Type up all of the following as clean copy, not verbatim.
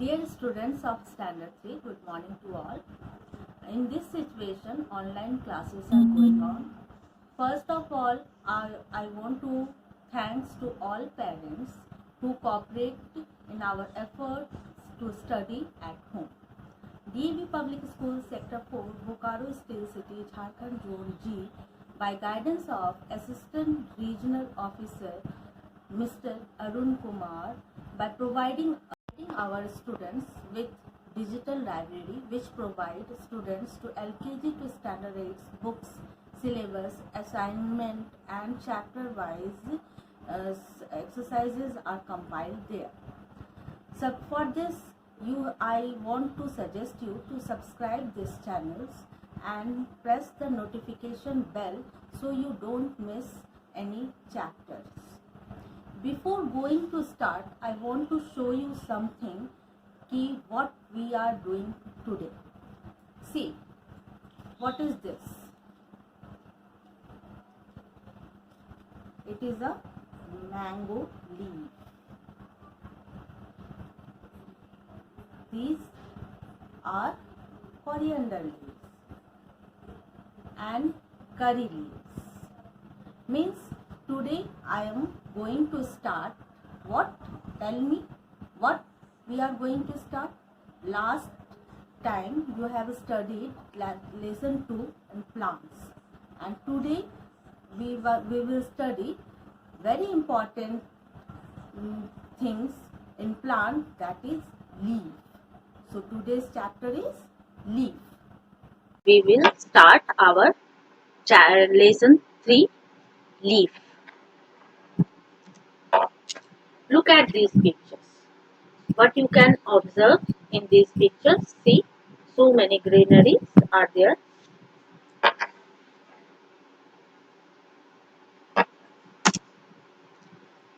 Dear students of Standard 3, good morning to all. In this situation, online classes are going on. First of all, I want to thanks to all parents who cooperate in our efforts to study at home. DAV Public School Sector 4, Bokaro Steel City, Jharkhand Zone G, by guidance of Assistant Regional Officer Mr. Arun Kumar, by providing our students with digital library which provide students to LKG to standard 8 books, syllabus, assignment and chapter wise exercises are compiled there. So for this I want to suggest you to subscribe this channels and press the notification bell so you don't miss any chapters. Before going to start, I want to show you something key what we are doing today. See, what is this? It is a mango leaf. These are coriander leaves and curry leaves. Means today I am going to start what? Tell me what we are going to start. Last time you have studied lesson 2 in plants, and today we will study very important things in plant, that is leaf. So today's chapter is leaf. We will start our lesson 3, leaf. Look at these pictures. What you can observe in these pictures, see, so many greeneries are there.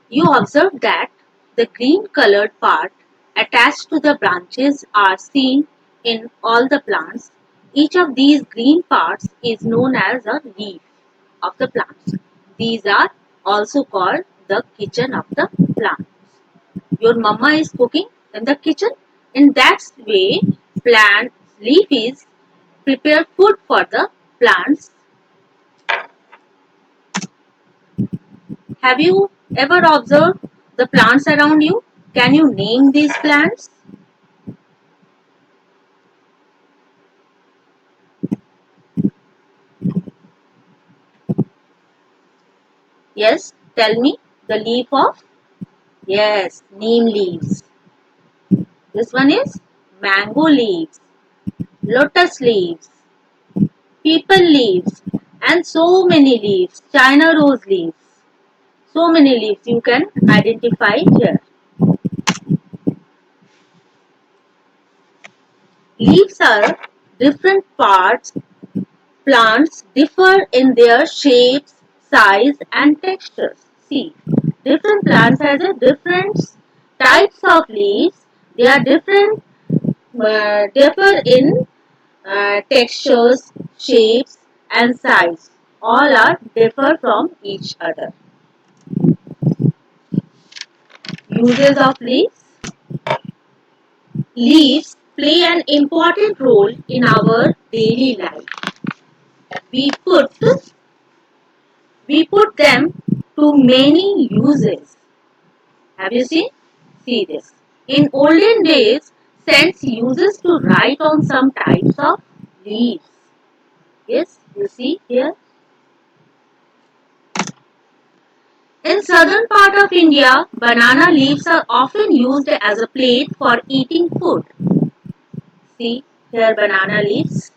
You observe that the green colored part attached to the branches are seen in all the plants. Each of these green parts is known as a leaf of the plants. These are also called the kitchen of the plant. Your mama is cooking in the kitchen. In that way, plant leaf is prepare food for the plants. Have you ever observed the plants around you? Can you name these plants? Yes, tell me the leaf of. Yes, neem leaves. This one is mango leaves, lotus leaves, people leaves, and so many leaves, China rose leaves. So many leaves you can identify here. Leaves are different parts. Plants differ in their shapes, size and textures. See, different plants has a different types of leaves. They are differ in textures, shapes and size. All are differ from each other. Uses of leaves. Leaves play an important role in our daily life. We put we put them to many uses. Have you seen? See this. In olden days, saints uses to write on some types of leaves. Yes, you see here. In southern part of India, banana leaves are often used as a plate for eating food. See here banana leaves.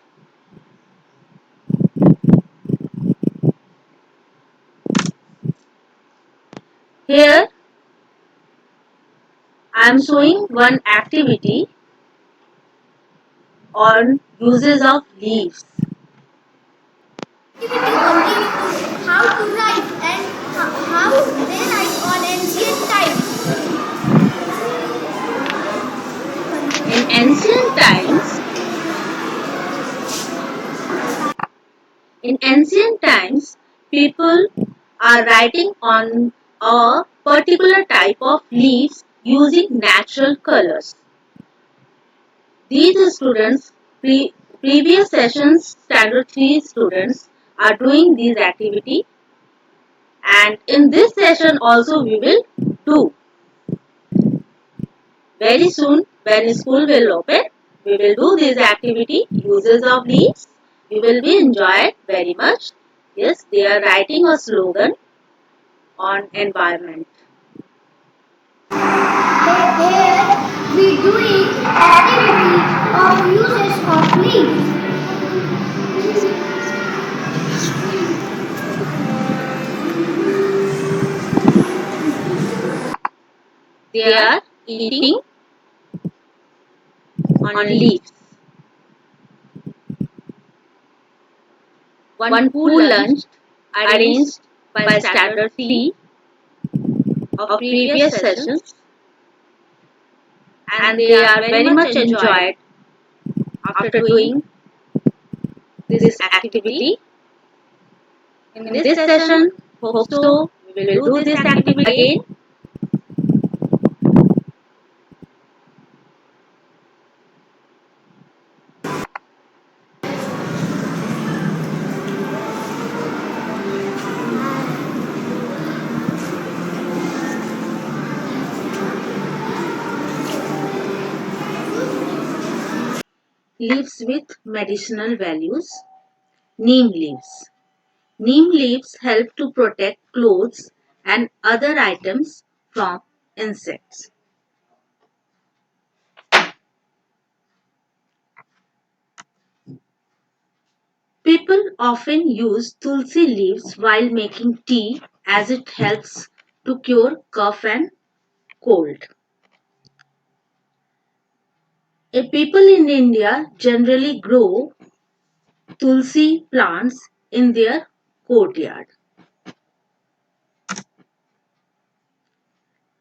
Here I am showing one activity on uses of leaves. How to write and how they write on ancient times. In ancient times, people are writing on a particular type of leaves using natural colors. These students, previous sessions standard 3 students are doing this activity, and in this session also we will do. Very soon when school will open, we will do this activity, uses of leaves. You will be enjoyed very much. Yes, they are writing a slogan on environment. Here we doing activity of uses of leaves. They are eating on leaves. One pool lunch arranged by standard 3 of previous sessions, and they are very much enjoyed after doing this activity. In this session, hope so, we will do this activity again. Leaves with medicinal values. Neem leaves. Neem leaves help to protect clothes and other items from insects. People often use tulsi leaves while making tea as it helps to cure cough and cold. People in India generally grow tulsi plants in their courtyard.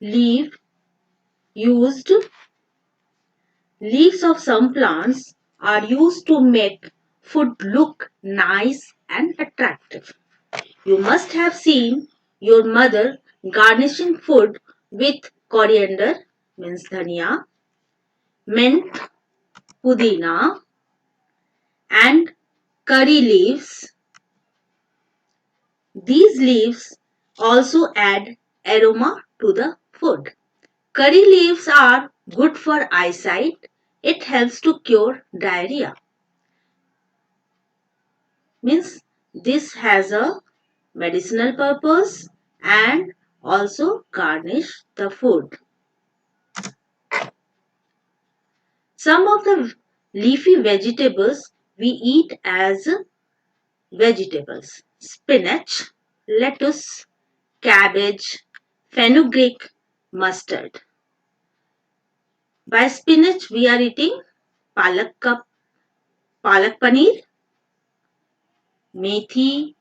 Leaf used Leaves of some plants are used to make food look nice and attractive. You must have seen your mother garnishing food with coriander, means dhania, mint, pudina, and curry leaves. These leaves also add aroma to the food. Curry leaves are good for eyesight. It helps to cure diarrhea. Means this has a medicinal purpose and also garnish the food. Some of the leafy vegetables we eat as vegetables: spinach, lettuce, cabbage, fenugreek, mustard. By spinach we are eating palak paneer, methi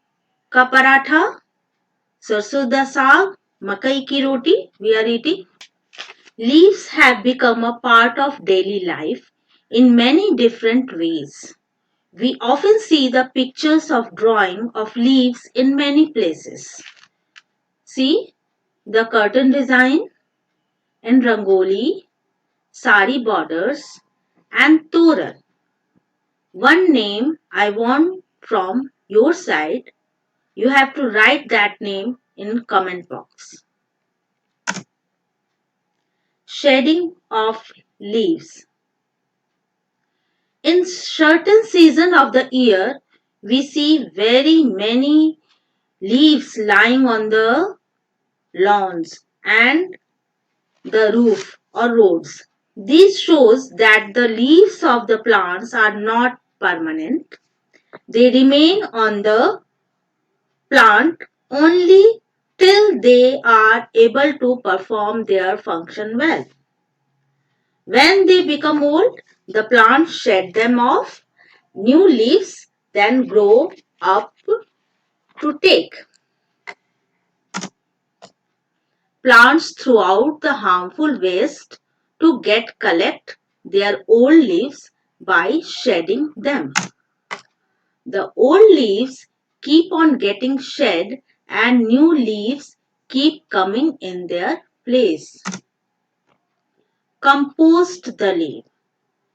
ka paratha, sarson da saag, makai ki roti we are eating. Leaves have become a part of daily life in many different ways. We often see the pictures of drawing of leaves in many places. See the curtain design in rangoli, sari borders and toran. One name I want from your side. You have to write that name in comment box. Shedding of leaves. In certain season of the year, we see very many leaves lying on the lawns and the roof or roads. This shows that the leaves of the plants are not permanent. They remain on the plant only till they are able to perform their function well. When they become old, the plant shed them off. New leaves then grow up to take. Plants throughout the harmful waste to collect their old leaves by shedding them. The old leaves keep on getting shed and new leaves keep coming in their place. Compost the leaf.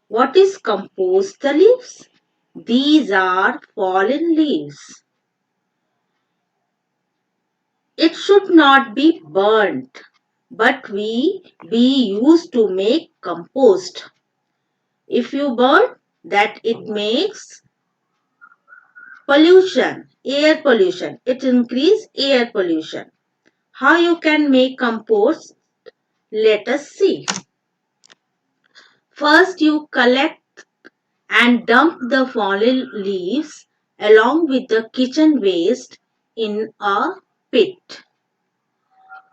What is compost the leaves? These are fallen leaves. It should not be burnt, but we used to make compost. If you burn, that it makes pollution, air pollution. It increase air pollution. How you can make compost? Let us see. First, you collect and dump the fallen leaves along with the kitchen waste in a pit.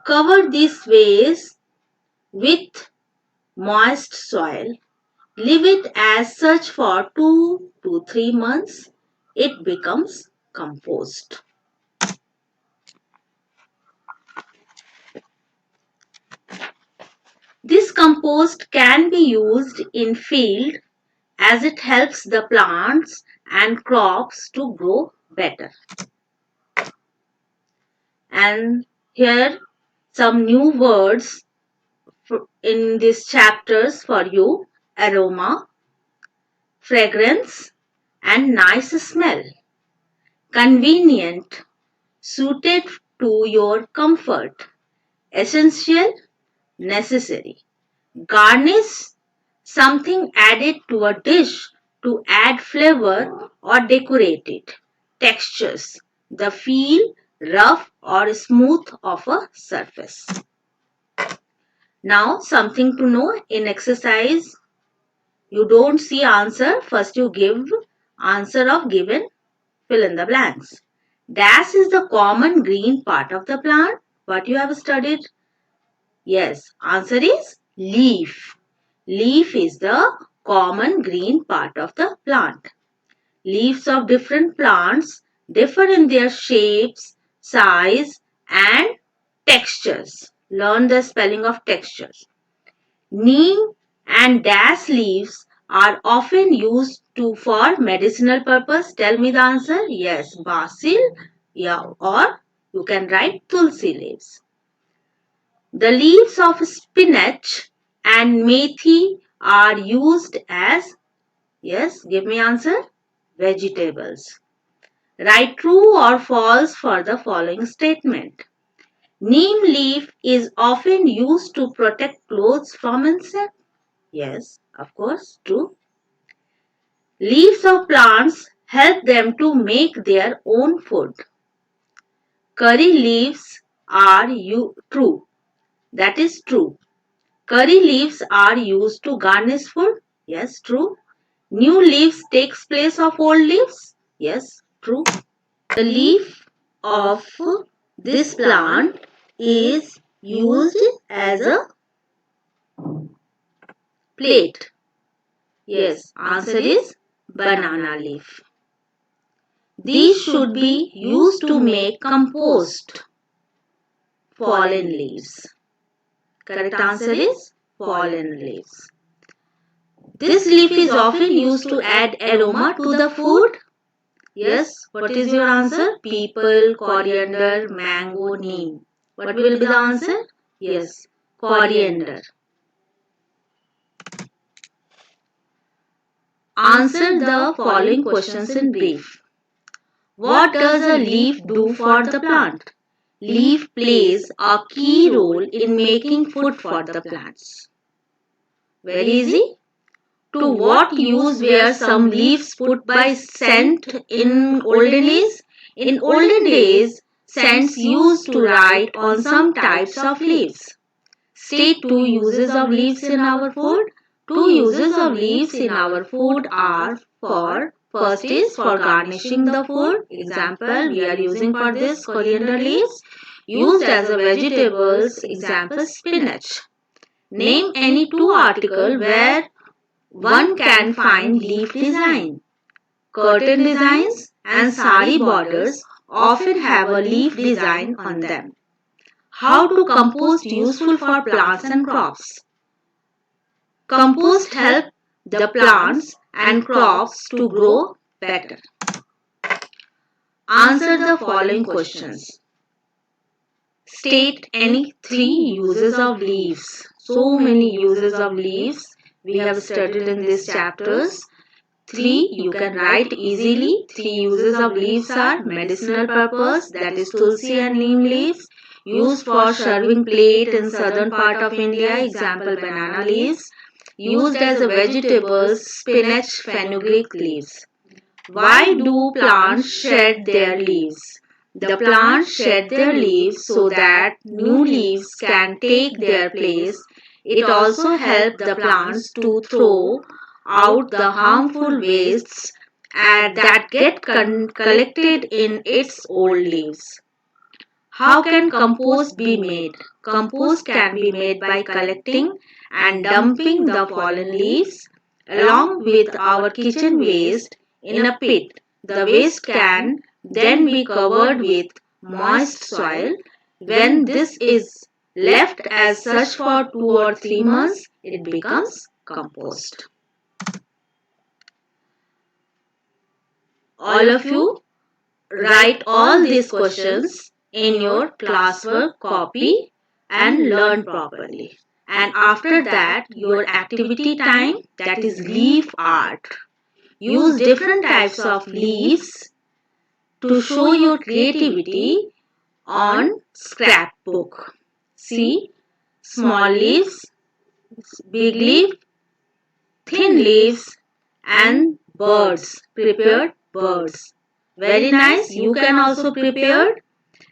Cover this waste with moist soil. Leave it as such for 2 to 3 months. It becomes compost. This compost can be used in field as it helps the plants and crops to grow better. And here some new words in these chapters for you: aroma, fragrance, and nice smell. Convenient, suited to your comfort. Essential, necessary. Garnish, something added to a dish to add flavor or decorate it. Textures, the feel rough or smooth of a surface. Now something to know in exercise. You don't see answer. First you give answer of given, fill in the blanks. Dash is the common green part of the plant. What you have studied? Yes, answer is leaf. Leaf is the common green part of the plant. Leaves of different plants differ in their shapes, size, and textures. Learn the spelling of textures. Neem and dash leaves are often used for medicinal purpose. Tell me the answer. Yes, basil, yeah, or you can write tulsi leaves. The leaves of spinach and methi are used as, yes, give me answer, vegetables. Write true or false for the following statement. Neem leaf is often used to protect clothes from insects. Yes, of course, true. Leaves of plants help them to make their own food. Curry leaves are true. That is true. Curry leaves are used to garnish food. Yes, true. New leaves takes place of old leaves. Yes, true. The leaf of this plant is used as a plate. Yes, answer is banana leaf. These should be used to make compost. Fallen leaves. Correct answer is fallen leaves. This leaf is often used to add aroma to the food. Yes, what is your answer? People, coriander, mango, neem. What will be the answer? Yes, coriander. Answer the following questions in brief. What does a leaf do for the plant? Leaf plays a key role in making food for the plants. Very easy. To what use were some leaves put by scent in olden days? In olden days, scents used to write on some types of leaves. State two uses of leaves in our food. Two uses of leaves in our food are for, first is for garnishing the food. Example, we are using for this coriander leaves. Used as a vegetables, example spinach. Name any two articles where one can find leaf design. Curtain designs and sari borders often have a leaf design on them. How to compost useful for plants and crops? Compost help the plants and crops to grow better. Answer the following questions. State any three uses of leaves. So many uses of leaves. we have studied in these chapters. 3. You can write easily. 3 uses of leaves are medicinal purpose, that is tulsi and neem leaves. Used for serving plate in southern part of India, example banana leaves. Used as a vegetable, spinach, fenugreek leaves. Why do plants shed their leaves? The plants shed their leaves so that new leaves can take their place. It also helps the plants to throw out the harmful wastes that get collected in its old leaves. How can compost be made? Compost can be made by collecting and dumping the fallen leaves along with our kitchen waste in a pit. The waste can then be covered with moist soil. When this is left as such for 2 or 3 months, it becomes compost. All of you write all these questions in your classwork copy and learn properly. And after that, your activity time, that is leaf art. Use different types of leaves to show your creativity on scrapbook. See, small leaves, big leaf, thin leaves and birds, prepared birds. Very nice. You can also prepare,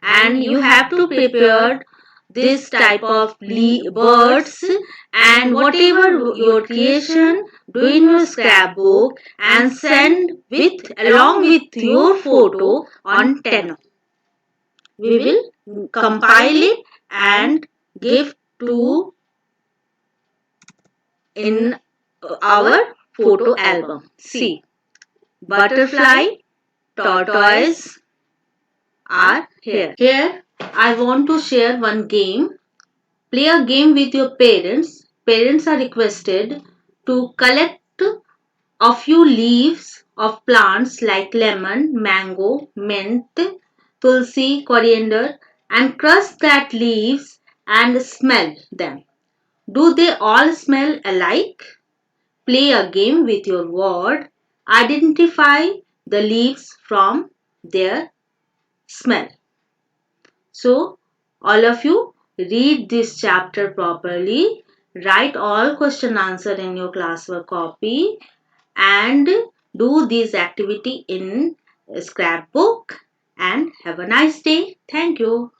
and you have to prepare this type of birds and whatever your creation, do in your scrapbook and send with along with your photo on Tenno. We will compile it and give to in our photo album. See, butterfly, tortoise are here. Here I want to share one game. Play a game with your parents. Parents are requested to collect a few leaves of plants like lemon, mango, mint, tulsi, coriander and crush that leaves and smell them. Do they all smell alike? Play a game with your word. Identify the leaves from their smell. So, all of you read this chapter properly. Write all question answer in your classwork copy and do this activity in scrapbook and have a nice day. Thank you.